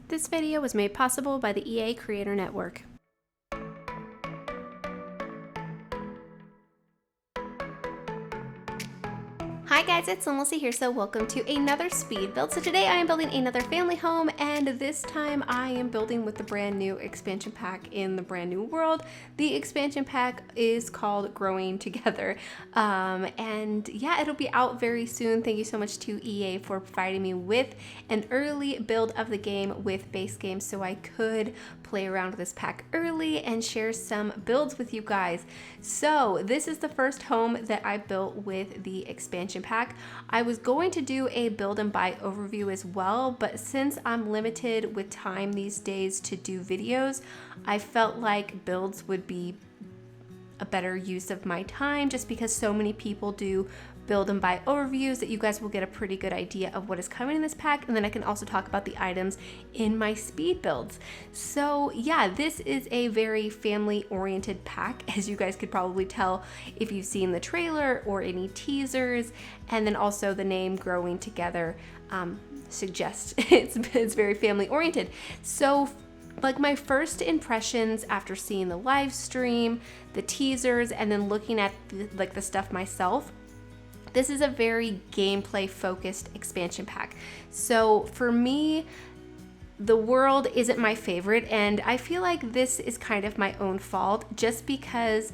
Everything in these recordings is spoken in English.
This video was made possible by the EA Creator Network. Hi guys, it's SimLicy here, so welcome to another speed build. So today I am building another family home, and this time I am building with the brand new expansion pack in the brand new world. The expansion pack is called Growing Together, and yeah, it'll be out very soon. Thank you so much to EA for providing me with an early build of the game with base game so I could play around with this pack early and share some builds with you guys. So this is the first home that I built with the expansion pack. I was going to do a build and buy overview as well, but since I'm limited with time these days to do videos, I felt like builds would be a better use of my time, just because so many people do build and buy overviews that you guys will get a pretty good idea of what is coming in this pack, and then I can also talk about the items in my speed builds. So yeah, this is a very family oriented pack, as you guys could probably tell if you've seen the trailer or any teasers, and then also the name Growing Together suggests it's very family oriented. So like my first impressions after seeing the live stream, the teasers, and then looking at the stuff myself, this is a very gameplay focused expansion pack. So for me, the world isn't my favorite, and I feel like this is kind of my own fault, just because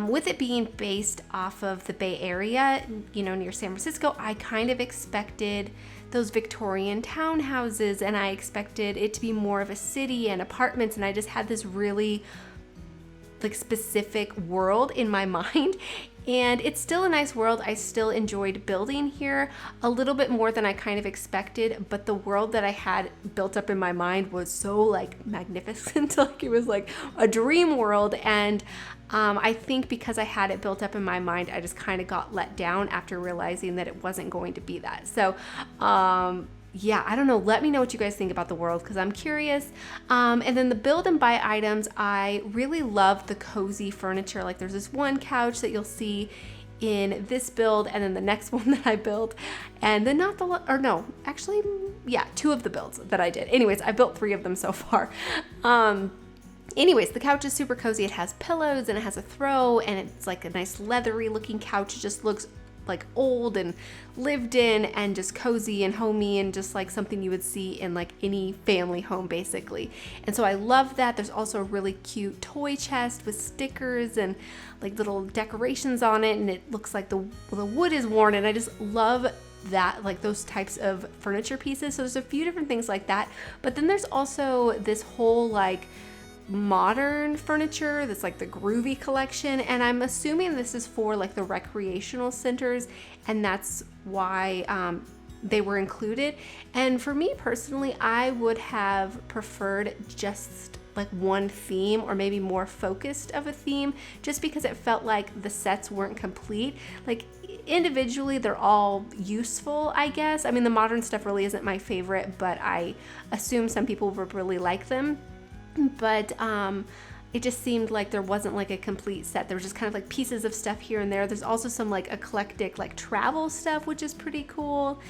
with it being based off of the Bay Area, you know, near San Francisco, I kind of expected those Victorian townhouses, and I expected it to be more of a city and apartments, and I just had this really like specific world in my mind. And it's still a nice world. I still enjoyed building here a little bit more than I kind of expected, but the world that I had built up in my mind was so like magnificent. Like it was like a dream world, and I think because I had it built up in my mind, I just kind of got let down after realizing that it wasn't going to be that. So yeah, I don't know. Let me know what you guys think about the world, because I'm curious. And then the build and buy items, I really love the cozy furniture. Like there's this one couch that you'll see in this build, and then the next one that I built, and then two of the builds that I did. Anyways, I built 3 of them so far. Anyways, the couch is super cozy. It has pillows and it has a throw, and it's like a nice leathery looking couch. It just looks like old and lived in and just cozy and homey, and just like something you would see in like any family home basically. And so I love that. There's also a really cute toy chest with stickers and like little decorations on it, and it looks like the wood is worn, and I just love that, like those types of furniture pieces. So there's a few different things like that, but then there's also this whole like modern furniture that's like the Groovy collection, and I'm assuming this is for like the recreational centers, and that's why they were included. And for me personally, I would have preferred just like one theme, or maybe more focused of a theme, just because it felt like the sets weren't complete. Like individually they're all useful, I guess. I mean, the modern stuff really isn't my favorite, but I assume some people would really like them. But it just seemed like there wasn't like a complete set. There was just kind of like pieces of stuff here and there. There's also some like eclectic like travel stuff, which is pretty cool.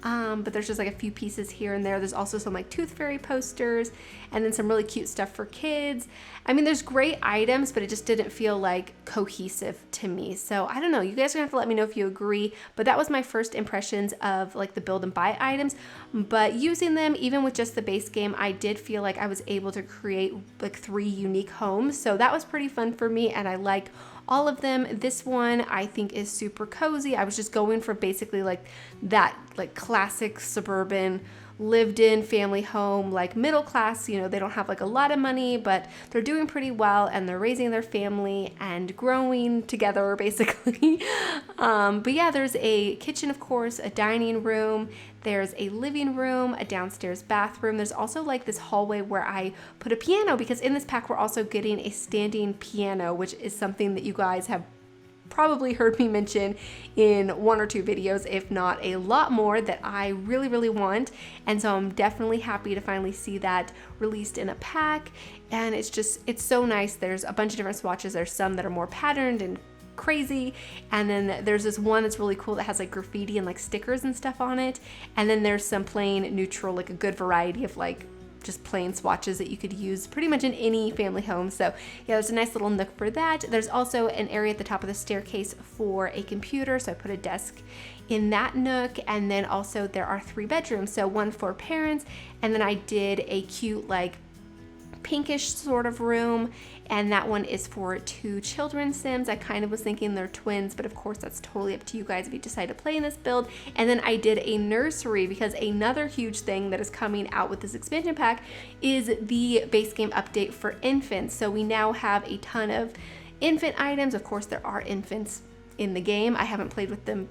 But there's just like a few pieces here and there. There's also some like Tooth Fairy posters, and then some really cute stuff for kids. I mean, there's great items, but it just didn't feel like cohesive to me. So I don't know, you guys are gonna have to let me know if you agree, but that was my first impressions of like the build and buy items. But using them, even with just the base game, I did feel like I was able to create like 3 unique homes. So that was pretty fun for me, and I like all of them. This one I think is super cozy. I was just going for basically like that like classic suburban lived in family home, like middle class. You know, they don't have like a lot of money, but they're doing pretty well, and they're raising their family and growing together basically. But yeah, there's a kitchen, of course, a dining room, there's a living room, a downstairs bathroom. There's also like this hallway where I put a piano, because in this pack we're also getting a standing piano, which is something that you guys have probably heard me mention in 1 or 2 videos, if not a lot more, that I really, really want. And so I'm definitely happy to finally see that released in a pack. And it's so nice. There's a bunch of different swatches. There's some that are more patterned and crazy, and then there's this one that's really cool that has like graffiti and like stickers and stuff on it, and then there's some plain neutral, like a good variety of like just plain swatches that you could use pretty much in any family home. So yeah, there's a nice little nook for that. There's also an area at the top of the staircase for a computer, so I put a desk in that nook. And then also there are 3 bedrooms, so one for parents, and then I did a cute like pinkish sort of room, and that one is for 2 children's Sims. I kind of was thinking they're twins, but of course that's totally up to you guys if you decide to play in this build. And then I did a nursery, because another huge thing that is coming out with this expansion pack is the base game update for infants. So we now have a ton of infant items. Of course there are infants in the game. I haven't played with them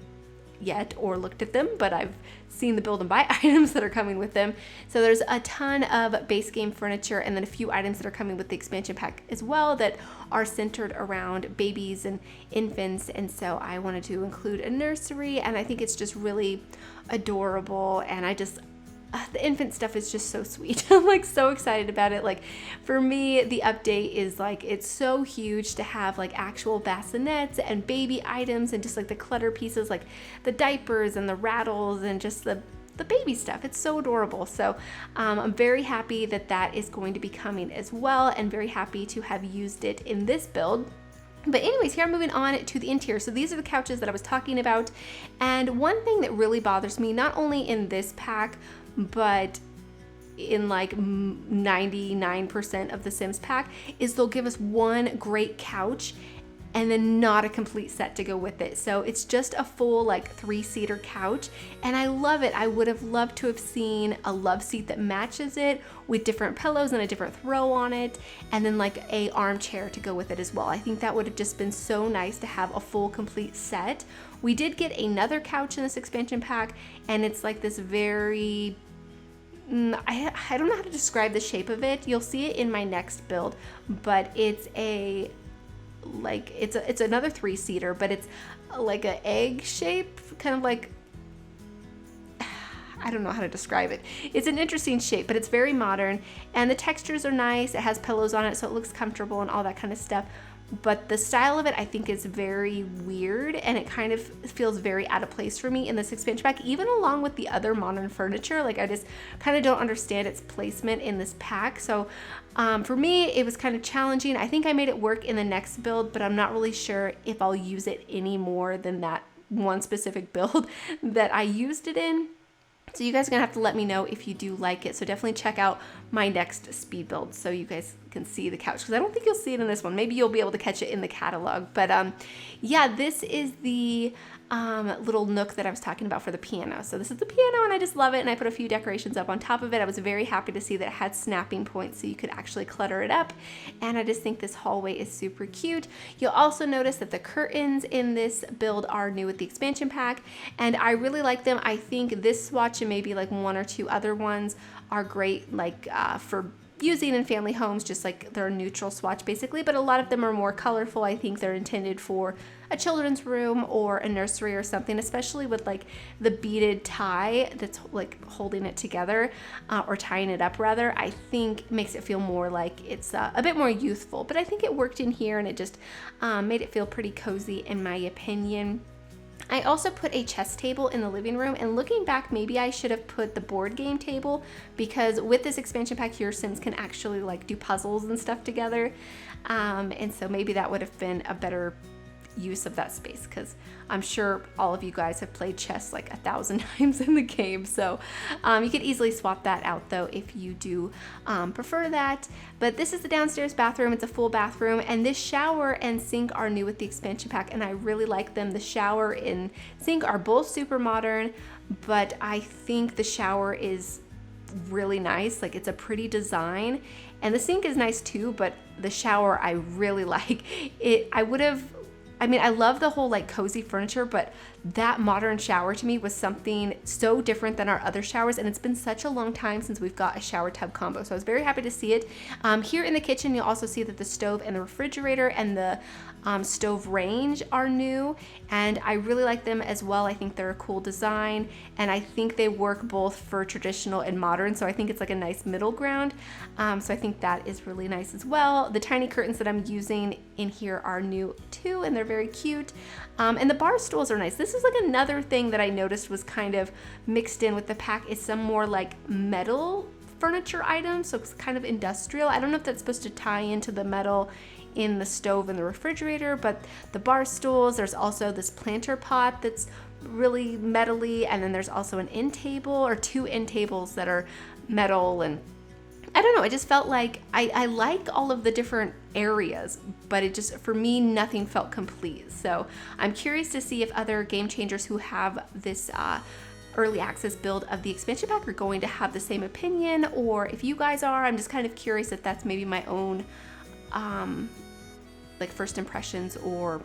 yet or looked at them, but I've seen the build and buy items that are coming with them. So there's a ton of base game furniture, and then a few items that are coming with the expansion pack as well that are centered around babies and infants. And so I wanted to include a nursery, and I think it's just really adorable, and I just the infant stuff is just so sweet. I'm like so excited about it. Like for me, the update is like, it's so huge to have like actual bassinets and baby items and just like the clutter pieces, like the diapers and the rattles and just the baby stuff. It's so adorable. So I'm very happy that that is going to be coming as well, and very happy to have used it in this build. But anyways, here I'm moving on to the interior. So these are the couches that I was talking about. And one thing that really bothers me, not only in this pack, but in like 99% of the Sims pack, is they'll give us one great couch and then not a complete set to go with it. So it's just a full like 3-seater couch, and I love it. I would have loved to have seen a love seat that matches it with different pillows and a different throw on it, and then like a armchair to go with it as well. I think that would have just been so nice to have a full complete set. We did get another couch in this expansion pack, and it's like this very I don't know how to describe the shape of it. You'll see it in my next build, but it's a like it's another 3-seater, but it's like an egg shape, kind of like, I don't know how to describe it. It's an interesting shape, but it's very modern, and the textures are nice. It has pillows on it, so it looks comfortable and all that kind of stuff. But the style of it, I think, is very weird, and it kind of feels very out of place for me in this expansion pack, even along with the other modern furniture. Like I just kind of don't understand its placement in this pack. So for me, it was kind of challenging. I think I made it work in the next build, but I'm not really sure if I'll use it any more than that one specific build that I used it in. So you guys are gonna have to let me know if you do like it. So definitely check out my next speed build so you guys can see the couch, because I don't think you'll see it in this one. Maybe you'll be able to catch it in the catalog. But yeah, this is the little nook that I was talking about for the piano. So this is the piano, and I just love it, and I put a few decorations up on top of it. I was very happy to see that it had snapping points so you could actually clutter it up, and I just think this hallway is super cute. You'll also notice that the curtains in this build are new with the expansion pack, and I really like them. I think this swatch and maybe like 1 or 2 other ones are great, like for using in family homes, just like they're a neutral swatch basically, but a lot of them are more colorful. I think they're intended for a children's room or a nursery or something, especially with like the beaded tie that's like holding it together or tying it up rather. I think makes it feel more like it's a bit more youthful, but I think it worked in here, and it just made it feel pretty cozy in my opinion. I also put a chess table in the living room, and looking back, maybe I should have put the board game table, because with this expansion pack, your Sims can actually like do puzzles and stuff together. And so maybe that would have been a better use of that space, because I'm sure all of you guys have played chess like 1,000 times in the game. So you could easily swap that out though if you do prefer that. But this is the downstairs bathroom. It's a full bathroom, and this shower and sink are new with the expansion pack, and I really like them. The shower and sink are both super modern, but I think the shower is really nice. Like it's a pretty design, and the sink is nice too, but the shower I really like it. I love the whole like cozy furniture, but that modern shower to me was something so different than our other showers, and it's been such a long time since we've got a shower tub combo. So I was very happy to see it. Here in the kitchen, you'll also see that the stove and the refrigerator and the stove range are new, and I really like them as well. I think they're a cool design, and I think they work both for traditional and modern, so I think it's like a nice middle ground. So I think that is really nice as well. The tiny curtains that I'm using in here are new too, and they're very cute. And the bar stools are nice. This is like another thing that I noticed was kind of mixed in with the pack, is some more like metal furniture items, so it's kind of industrial. I don't know if that's supposed to tie into the metal in the stove and the refrigerator, but the bar stools, there's also this planter pot that's really metally, and then there's also an end table, or 2 end tables that are metal. And I don't know, I just felt like I like all of the different areas, but it just, for me, nothing felt complete. So I'm curious to see if other game changers who have this early access build of the expansion pack are going to have the same opinion, or if you guys are. I'm just kind of curious if that's maybe my own like first impressions, or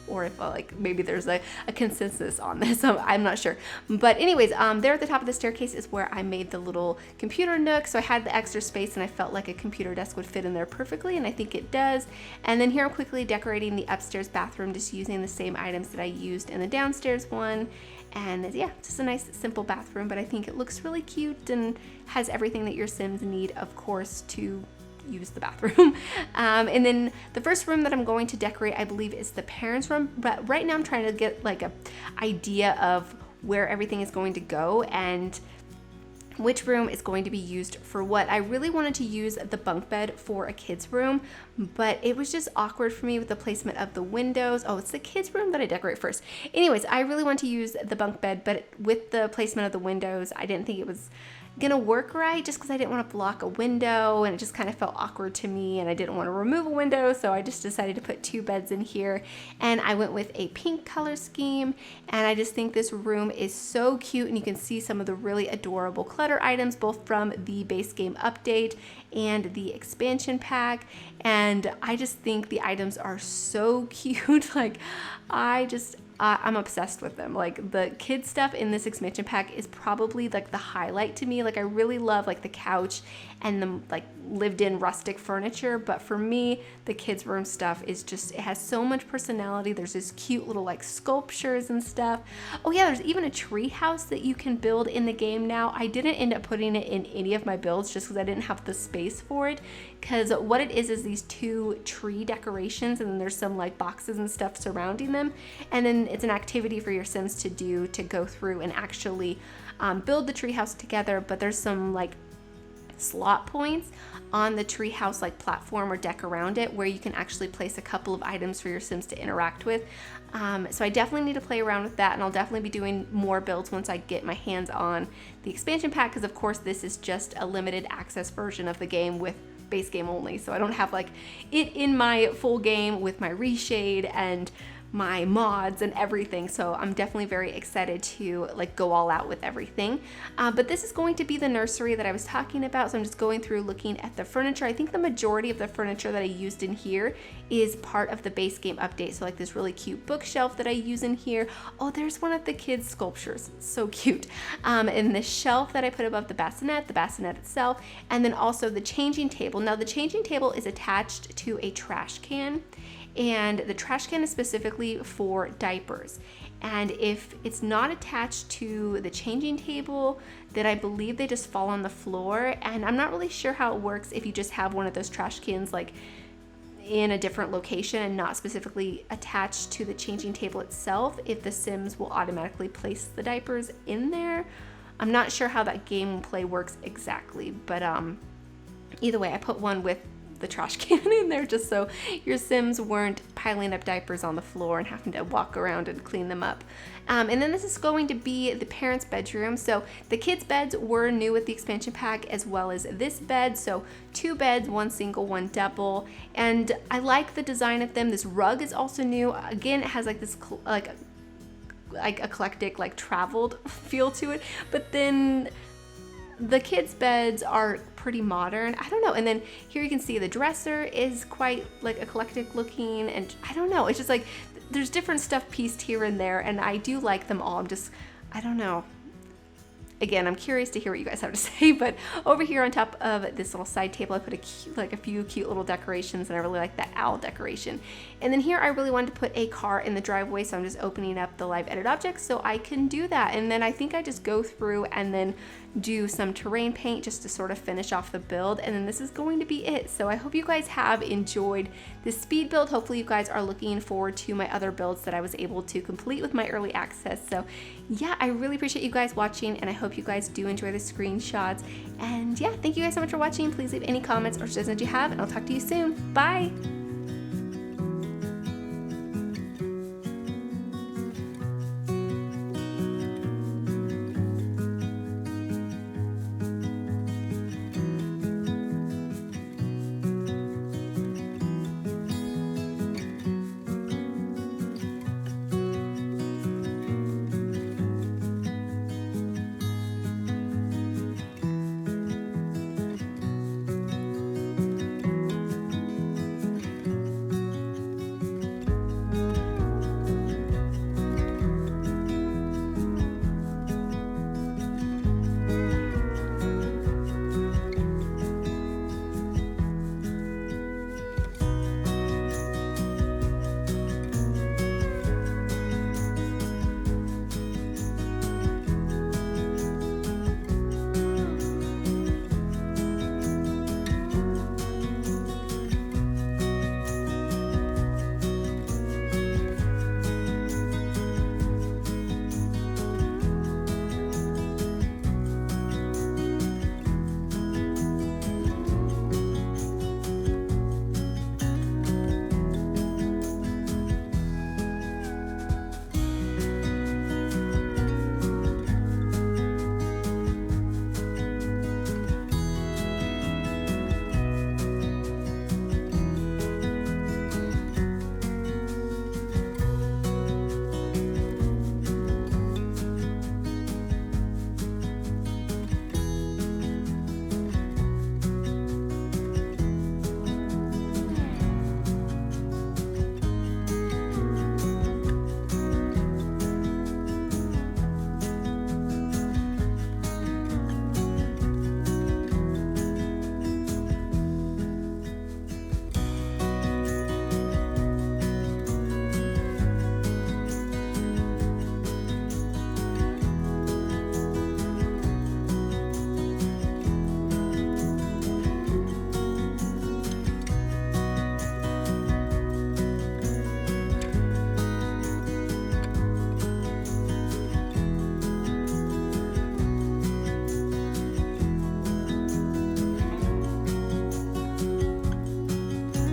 if like maybe there's a consensus on this. So I'm not sure. But anyways, there at the top of the staircase is where I made the little computer nook. So I had the extra space and I felt like a computer desk would fit in there perfectly, and I think it does. And then here I'm quickly decorating the upstairs bathroom, just using the same items that I used in the downstairs one. And yeah, just a nice simple bathroom, but I think it looks really cute and has everything that your Sims need, of course, to use the bathroom. And then the first room that I'm going to decorate, I believe, is the parents' room. But right now I'm trying to get like a idea of where everything is going to go and which room is going to be used for what. I really wanted to use the bunk bed for a kid's room, but it was just awkward for me with the placement of the windows. Oh, it's the kids' room that I decorate first. Anyways, I really want to use the bunk bed, but with the placement of the windows, I didn't think it was gonna work right, just because I didn't want to block a window, and it just kind of felt awkward to me, and I didn't want to remove a window, so I just decided to put 2 beds in here. And I went with a pink color scheme, and I just think this room is so cute, and you can see some of the really adorable clutter items, both from the base game update and the expansion pack. And I just think the items are so cute. Like, I'm obsessed with them. Like, the kid stuff in this expansion pack is probably like the highlight to me. Like, I really love like the couch and the like lived in rustic furniture, but for me, the kids room stuff is just, it has so much personality. There's this cute little like sculptures and stuff. Oh yeah, there's even a tree house that you can build in the game now. I didn't end up putting it in any of my builds just because I didn't have the space for it, because what it is these 2 tree decorations, and then there's some like boxes and stuff surrounding them, and then it's an activity for your Sims to do, to go through and actually build the tree house together. But there's some like slot points on the treehouse like platform or deck around it where you can actually place a couple of items for your Sims to interact with. So I definitely need to play around with that, and I'll definitely be doing more builds once I get my hands on the expansion pack, because of course this is just a limited access version of the game with base game only, so I don't have like it in my full game with my Reshade and my mods and everything. So I'm definitely very excited to like go all out with everything. But this is going to be the nursery that I was talking about. So I'm just going through looking at the furniture. I think the majority of the furniture that I used in here is part of the base game update. So like this really cute bookshelf that I use in here. Oh, there's one of the kids' sculptures. So cute. And the shelf that I put above the bassinet itself, and then also the changing table. Now the changing table is attached to a trash can, and the trash can is specifically for diapers. And if it's not attached to the changing table, then I believe they just fall on the floor. And I'm not really sure how it works if you just have one of those trash cans like in a different location and not specifically attached to the changing table itself, if the Sims will automatically place the diapers in there. I'm not sure how that gameplay works exactly, but either way, I put one with the trash can in there just so your Sims weren't piling up diapers on the floor and having to walk around and clean them up. And then this is going to be the parents' bedroom. So the kids' beds were new with the expansion pack, as well as this bed. So 2 beds, 1 single, 1 double. And I like the design of them. This rug is also new. Again, it has like this like eclectic, like traveled feel to it. But then the kids' beds are pretty modern. I don't know. And then here you can see the dresser is quite like eclectic looking, and I don't know. It's just like there's different stuff pieced here and there, and I do like them all. I don't know. Again, I'm curious to hear what you guys have to say, but over here on top of this little side table, I put a few cute little decorations, and I really like that owl decoration. And then here I really wanted to put a car in the driveway, so I'm just opening up the live edit objects so I can do that. And then I think I just go through and then do some terrain paint just to sort of finish off the build, and then this is going to be it. So I hope you guys have enjoyed this speed build. Hopefully you guys are looking forward to my other builds that I was able to complete with my early access. So yeah, I really appreciate you guys watching, and I hope you guys do enjoy the screenshots. And yeah, thank you guys so much for watching. Please leave any comments or suggestions you have, and I'll talk to you soon. Bye.